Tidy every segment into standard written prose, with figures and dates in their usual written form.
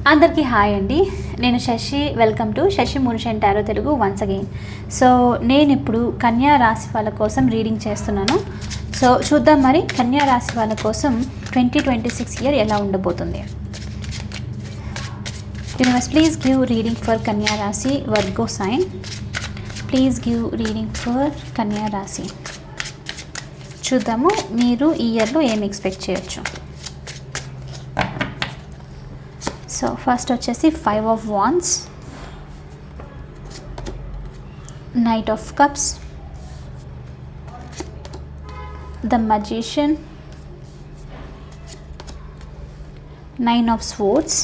అందరికీ హాయ్ అండి. నేను శశి. వెల్కమ్ టు శశి మున్షన్ tarot Telugu once again. So నేను ఇప్పుడు కన్యా రాశి వాళ్ళ కోసం రీడింగ్ చేస్తున్నాను. సో చూద్దాం మరి కన్యా రాశి వాళ్ళ కోసం 2026 ఇయర్ ఎలా ఉండబోతుంది. Universe please give reading for కన్యా రాశి Virgo sign. Please give reading for కన్యా రాశి. చూద్దాము మీరు ఈ ఇయర్లో ఏం ఎక్స్పెక్ట్ చేయొచ్చు. సో ఫస్ట్ వచ్చేసి 5 of Wands, Knight of Cups, the Magician, 9 of Swords,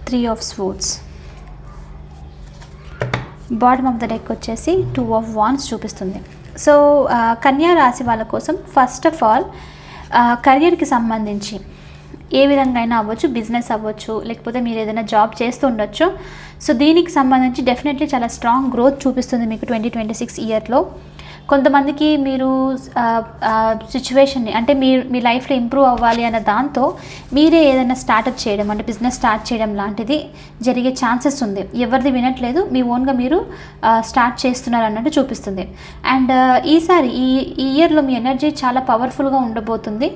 3 of Swords. Bottom of the deck వచ్చేసి 2 of Wands చూపిస్తుంది. సో కన్యా రాశి వాళ్ళ కోసం ఫస్ట్ ఆఫ్ ఆల్ కెరియర్కి సంబంధించి ఏ విధంగా అయినా అవ్వచ్చు, బిజినెస్ అవ్వచ్చు, లేకపోతే మీరు ఏదైనా జాబ్ చేస్తూ ఉండొచ్చు. సో దీనికి సంబంధించి డెఫినెట్లీ చాలా స్ట్రాంగ్ గ్రోత్ చూపిస్తుంది మీకు 2026 ఇయర్లో. కొంతమందికి మీరు సిచ్యువేషన్ని అంటే మీ లైఫ్లో ఇంప్రూవ్ అవ్వాలి అన్న దాంతో మీరే ఏదైనా స్టార్ట్అప్ చేయడం అంటే బిజినెస్ స్టార్ట్ చేయడం లాంటిది జరిగే ఛాన్సెస్ ఉంది. ఎవరిది వినట్లేదు, మీ ఓన్గా మీరు స్టార్ట్ చేస్తున్నారు అన్నట్టు చూపిస్తుంది. అండ్ ఈసారి ఈ ఇయర్లో మీ ఎనర్జీ చాలా పవర్ఫుల్గా ఉండబోతుంది.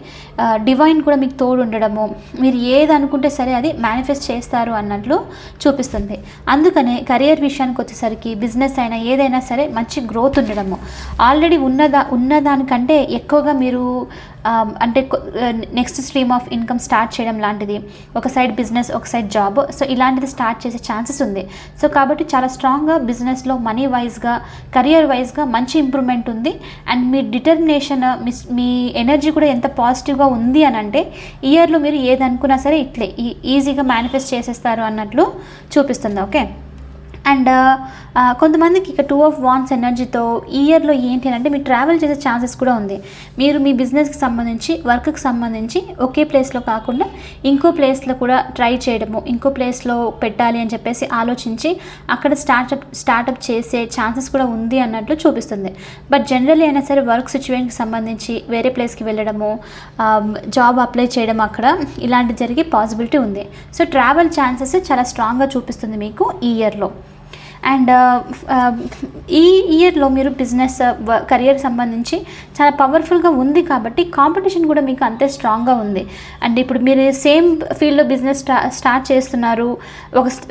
డివైన్ కూడా మీకు తోడు ఉండడము, మీరు ఏది అనుకుంటే సరే అది మేనిఫెస్ట్ చేస్తారు అన్నట్లు చూపిస్తుంది. అందుకనే కెరియర్ విషయానికి వచ్చేసరికి బిజినెస్ అయినా ఏదైనా సరే మంచి గ్రోత్ ఉండడము, ఆల్రెడీ ఉన్నదానికంటే ఎక్కువగా మీరు అంటే next stream of income start చేయడం లాంటిది, ఒక సైడ్ బిజినెస్ ఒక సైడ్ జాబ్, సో ఇలాంటిది స్టార్ట్ చేసే ఛాన్సెస్ ఉంది. సో కాబట్టి చాలా స్ట్రాంగ్గా బిజినెస్లో మనీ వైజ్గా కెరియర్ వైజ్గా మంచి ఇంప్రూవ్మెంట్ ఉంది. And me determination me energy కూడా ఎంత పాజిటివ్గా ఉంది అని అంటే ఇయర్లో మీరు ఏది అనుకున్నా సరే ఇట్లే ఈజీగా మేనిఫెస్ట్ చేసేస్తారు అన్నట్లు చూపిస్తుంది. ఓకే. అండ్ కొంతమందికి ఇక 2 of Wands ఎనర్జీతో ఈ ఇయర్లో ఏంటి అని అంటే మీరు ట్రావెల్ చేసే ఛాన్సెస్ కూడా ఉంది. మీరు మీ బిజినెస్కి సంబంధించి వర్క్కి సంబంధించి ఒకే ప్లేస్లో కాకుండా ఇంకో ప్లేస్లో కూడా ట్రై చేయడము, ఇంకో ప్లేస్లో పెట్టాలి అని చెప్పేసి ఆలోచించి అక్కడ స్టార్టప్ చేసే ఛాన్సెస్ కూడా ఉంది అన్నట్లు చూపిస్తుంది. బట్ జనరల్లీ అయినా సరే వర్క్ సిచ్యువేషన్కి సంబంధించి వేరే ప్లేస్కి వెళ్ళడము, జాబ్ అప్లై చేయడం అక్కడ ఇలాంటి జరిగే పాసిబిలిటీ ఉంది. సో ట్రావెల్ ఛాన్సెస్ చాలా స్ట్రాంగ్గా చూపిస్తుంది మీకు ఈ ఇయర్లో. అండ్ ఈ ఇయర్లో మీరు బిజినెస్ కెరియర్ సంబంధించి చాలా పవర్ఫుల్గా ఉంది కాబట్టి కాంపిటీషన్ కూడా మీకు అంతే స్ట్రాంగ్గా ఉంది. అండ్ ఇప్పుడు మీరు సేమ్ ఫీల్డ్లో బిజినెస్ స్టార్ట్ చేస్తున్నారు,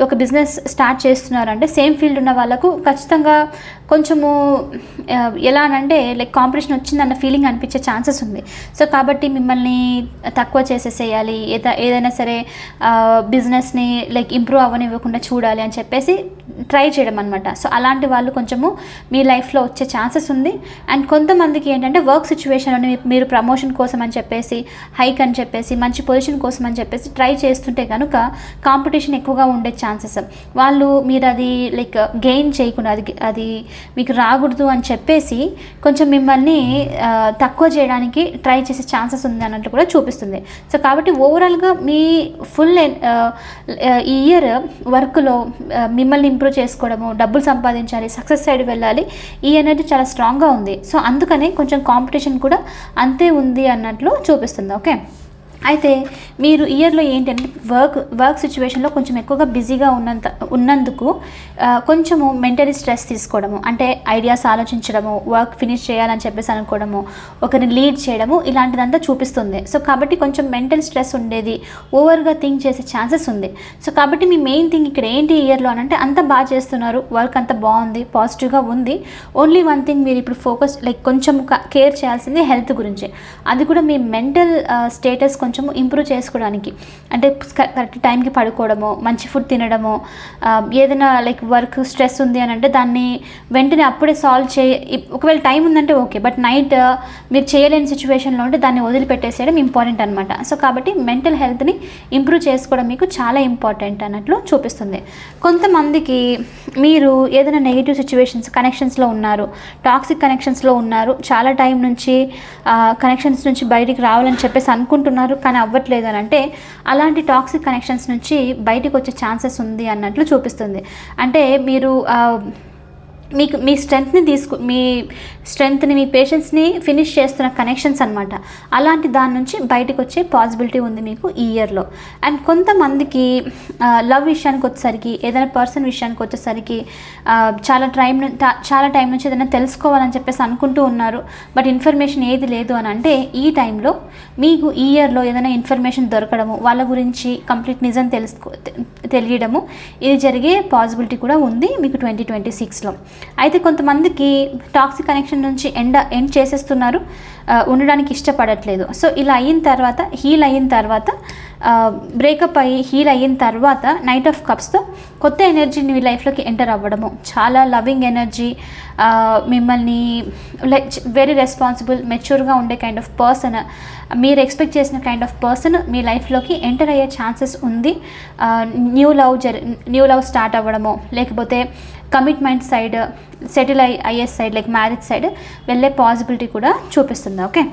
ఒక బిజినెస్ స్టార్ట్ చేస్తున్నారు అంటే సేమ్ ఫీల్డ్ ఉన్న వాళ్ళకు ఖచ్చితంగా కొంచెము ఎలా అనంటే లైక్ కాంపిటీషన్ వచ్చిందన్న ఫీలింగ్ అనిపించే ఛాన్సెస్ ఉంది. సో కాబట్టి మిమ్మల్ని తక్కువ చేసేసేయాలి, ఏదైనా సరే బిజినెస్ని లైక్ ఇంప్రూవ్ అవ్వనివ్వకుండా చూడాలి అని చెప్పేసి ట్రై చేయడం అనమాట. సో అలాంటి వాళ్ళు కొంచెము మీ లైఫ్లో వచ్చే ఛాన్సెస్ ఉంది. అండ్ కొంతమందికి ఏంటంటే వర్క్ సిచ్యువేషన్లోని మీరు ప్రమోషన్ కోసం అని చెప్పేసి, హైక్ అని చెప్పేసి, మంచి పొజిషన్ కోసం అని చెప్పేసి ట్రై చేస్తుంటే కనుక కాంపిటీషన్ ఎక్కువగా ఉండే ఛాన్సెస్, వాళ్ళు మీరు అది లైక్ గెయిన్ చేయకుండా అది మీకు రాకూడదు అని చెప్పేసి కొంచెం మిమ్మల్ని తక్కువ చేయడానికి ట్రై చేసే ఛాన్సెస్ ఉంది అన్నట్టు కూడా చూపిస్తుంది. సో కాబట్టి ఓవరాల్గా మీ ఫుల్ ఈ ఇయర్ వర్క్లో మిమ్మల్ని ఇంప్రూవ్ చేసుకోవడము, డబ్బులు సంపాదించాలి, సక్సెస్ సైడ్ వెళ్ళాలి, ఈ ఎనర్జీ చాలా స్ట్రాంగ్గా ఉంది. సో అందుకనే కొంచెం కాంపిటీషన్ కూడా అంతే ఉంది అన్నట్లు చూపిస్తుంది. ఓకే. అయితే మీరు ఇయర్లో ఏంటంటే వర్క్ సిచ్యువేషన్లో కొంచెం ఎక్కువగా బిజీగా ఉన్నందుకు కొంచెము మెంటలీ స్ట్రెస్ తీసుకోవడము, అంటే ఐడియాస్ ఆలోచించడము, వర్క్ ఫినిష్ చేయాలని చెప్పేసి అనుకోవడము, ఒకరిని లీడ్ చేయడము, ఇలాంటిదంతా చూపిస్తుంది. సో కాబట్టి కొంచెం మెంటల్ స్ట్రెస్ ఉండేది, ఓవర్గా థింక్ చేసే ఛాన్సెస్ ఉంది. సో కాబట్టి మీ మెయిన్ థింగ్ ఇక్కడ ఏంటి ఇయర్లో అనంటే అంత బాగా చేస్తున్నారు, వర్క్ అంతా బాగుంది, పాజిటివ్గా ఉంది. ఓన్లీ వన్ థింగ్ మీరు ఇప్పుడు ఫోకస్ లైక్ కొంచెం కేర్ చేయాల్సింది హెల్త్ గురించి. అది కూడా మీ మెంటల్ స్టేటస్ కొంచెం ఇంప్రూవ్ చేసుకోవడానికి, అంటే కరెక్ట్ టైంకి పడుకోవడము, మంచి ఫుడ్ తినడము, ఏదైనా లైక్ వర్క్ స్ట్రెస్ ఉంది అని అంటే దాన్ని వెంటనే అప్పుడే సాల్వ్ ఒకవేళ టైం ఉందంటే ఓకే, బట్ నైట్ మీరు చేయలేని సిచ్యువేషన్లో ఉంటే దాన్ని వదిలిపెట్టేసేయడం ఇంపార్టెంట్ అనమాట. సో కాబట్టి మెంటల్ హెల్త్ని ఇంప్రూవ్ చేసుకోవడం మీకు చాలా ఇంపార్టెంట్ అన్నట్లు చూపిస్తుంది. కొంతమందికి మీరు ఏదైనా నెగిటివ్ సిచ్యువేషన్స్ కనెక్షన్స్లో ఉన్నారు, టాక్సిక్ కనెక్షన్స్లో ఉన్నారు, చాలా టైం నుంచి కనెక్షన్స్ నుంచి బయటికి రావాలని చెప్పేసి అనుకుంటున్నారు కానీ అవ్వట్లేదు అని అంటే అలాంటి టాక్సిక్ కనెక్షన్స్ నుంచి బయటికి వచ్చే ఛాన్సెస్ ఉంది అన్నట్లు చూపిస్తుంది. అంటే మీరు మీ స్ట్రెంగ్త్ని మీ పేషెన్స్ని ఫినిష్ చేస్తున్న కనెక్షన్స్ అనమాట. అలాంటి దాని నుంచి బయటకు వచ్చే పాసిబిలిటీ ఉంది మీకు ఈ ఇయర్లో. అండ్ కొంతమందికి లవ్ విషయానికి వచ్చేసరికి, ఏదైనా పర్సన్ విషయానికి వచ్చేసరికి చాలా టైం నుంచి ఏదైనా తెలుసుకోవాలని చెప్పేసి అనుకుంటూ ఉన్నారు, బట్ ఇన్ఫర్మేషన్ ఏది లేదు అని అంటే ఈ టైంలో మీకు ఈ ఇయర్లో ఏదైనా ఇన్ఫర్మేషన్ దొరకడము, వాళ్ళ గురించి కంప్లీట్ నిజం తెలియడము, ఇది జరిగే పాసిబిలిటీ కూడా ఉంది మీకు 2026లో. అయితే కొంతమందికి టాక్సిక్ కనెక్షన్ నుంచి ఎండ్ చేసేస్తున్నారు, ఉండడానికి ఇష్టపడట్లేదు. సో ఇలా అయిన తర్వాత, హీల్ అయిన తర్వాత, బ్రేకప్ అయ్యి హీల్ అయిన తర్వాత నైట్ ఆఫ్ కప్స్తో కొత్త ఎనర్జీ మీ లైఫ్లోకి ఎంటర్ అవ్వడము, చాలా లవింగ్ ఎనర్జీ, మిమ్మల్ని వెరీ రెస్పాన్సిబుల్, మెచ్యూర్గా ఉండే కైండ్ ఆఫ్ పర్సన్, మీరు ఎక్స్పెక్ట్ చేసిన కైండ్ ఆఫ్ పర్సన్ మీ లైఫ్లోకి ఎంటర్ అయ్యే ఛాన్సెస్ ఉంది. న్యూ లవ్ స్టార్ట్ అవ్వడము, లేకపోతే కమిట్మెంట్ సైడ్, సెటిల్ అయ్యే సైడ్, లైక్ మ్యారేజ్ సైడ్ వెళ్ళే పాసిబిలిటీ కూడా చూపిస్తుంది. ఓకే,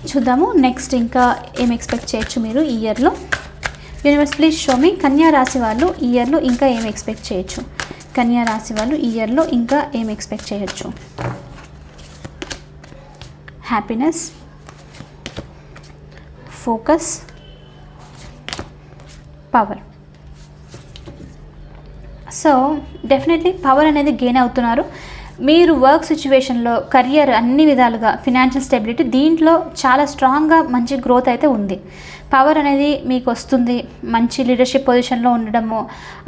చూద్దాము నెక్స్ట్ ఇంకా ఏం ఎక్స్పెక్ట్ చేయొచ్చు మీరు ఈ ఇయర్లో. యూనివర్స్ ప్లీజ్ షో మీ కన్యా రాశి వాళ్ళు ఈ ఇయర్లో ఇంకా ఏం ఎక్స్పెక్ట్ చేయొచ్చు. కన్యా రాశి వాళ్ళు ఈ ఇయర్లో ఇంకా ఏం ఎక్స్పెక్ట్ చేయొచ్చు. Happiness, focus, power. So definitely power అనేది గెయిన్ అవుతున్నారు మీరు. వర్క్ సిచ్యువేషన్లో, కెరియర్, అన్ని విధాలుగా, ఫినాన్షియల్ స్టెబిలిటీ, దీంట్లో చాలా స్ట్రాంగ్గా మంచి గ్రోత్ అయితే ఉంది. పవర్ అనేది మీకు వస్తుంది, మంచి లీడర్షిప్ పొజిషన్లో ఉండడము,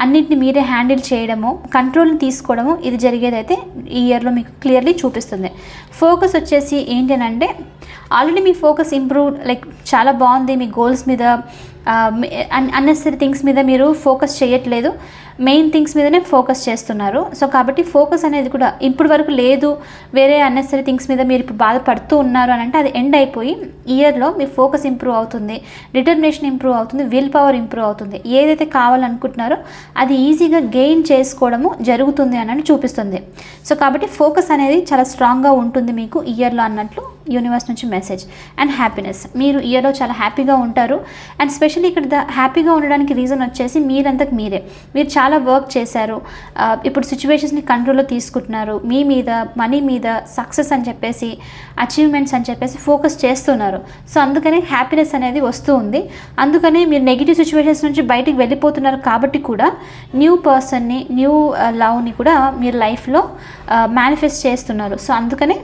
అన్నింటిని మీరే హ్యాండిల్ చేయడము, కంట్రోల్ని తీసుకోవడము, ఇది జరిగేదైతే ఈ ఇయర్లో మీకు క్లియర్లీ చూపిస్తుంది. ఫోకస్ వచ్చేసి ఏంటి అని అంటే, ఆల్రెడీ మీ ఫోకస్ ఇంప్రూవ్, లైక్ చాలా బాగుంది. మీ గోల్స్ మీద, అన్నెసరీ థింగ్స్ మీద మీరు ఫోకస్ చేయట్లేదు, మెయిన్ థింగ్స్ మీదనే ఫోకస్ చేస్తున్నారు. సో కాబట్టి ఫోకస్ అనేది కూడా ఇప్పుడు వరకు లేదు, వేరే అన్నెసరీ థింగ్స్ మీద మీరు ఇప్పుడు బాధపడుతూ ఉన్నారు అని అంటే అది ఎండ్ అయిపోయి ఇయర్లో మీ ఫోకస్ ఇంప్రూవ్ అవుతుంది, డిటర్మినేషన్ ఇంప్రూవ్ అవుతుంది, విల్ పవర్ ఇంప్రూవ్ అవుతుంది. ఏదైతే కావాలనుకుంటున్నారో అది ఈజీగా గెయిన్ చేసుకోవడము జరుగుతుంది అన్నట్టు చూపిస్తుంది. సో కాబట్టి ఫోకస్ అనేది చాలా స్ట్రాంగ్గా ఉంటుంది మీకు ఇయర్లో అన్నట్లు యూనివర్స్ నుంచి మెసేజ్. అండ్ హ్యాపీనెస్, మీరు ఇయర్లో చాలా హ్యాపీగా ఉంటారు. అండ్ స్పెషల్లీ ఇక్కడ హ్యాపీగా ఉండడానికి రీజన్ వచ్చేసి మీరంతకు మీరే, మీరు చాలా వర్క్ చేశారు, ఇప్పుడు సిచ్యువేషన్స్ని కంట్రోల్లో తీసుకుంటున్నారు, మీ మీద, మనీ మీద, సక్సెస్ అని చెప్పేసి, అచీవ్మెంట్స్ అని చెప్పేసి ఫోకస్ చేస్తున్నారు. సో అందుకనే హ్యాపీనెస్ అనేది వస్తూ ఉంది. అందుకనే మీరు నెగిటివ్ సిచ్యువేషన్స్ నుంచి బయటికి వెళ్ళిపోతున్నారు కాబట్టి కూడా న్యూ పర్సన్ని, న్యూ లవ్ని కూడా మీరు లైఫ్లో మేనిఫెస్ట్ చేస్తున్నారు. సో అందుకనే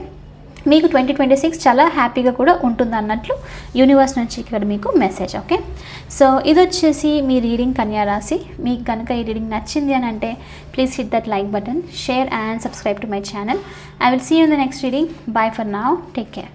మీకు 2026 చాలా హ్యాపీగా కూడా ఉంటుంది అన్నట్లు యూనివర్స్ నుంచి ఇక్కడ మీకు మెసేజ్. ఓకే, సో ఇది వచ్చేసి మీ రీడింగ్ కన్యా రాశి. మీకు కనుక ఈ రీడింగ్ నచ్చింది అని అంటే please hit that like button, share and subscribe to my channel. I will see you in the next reading. Bye for now, take care.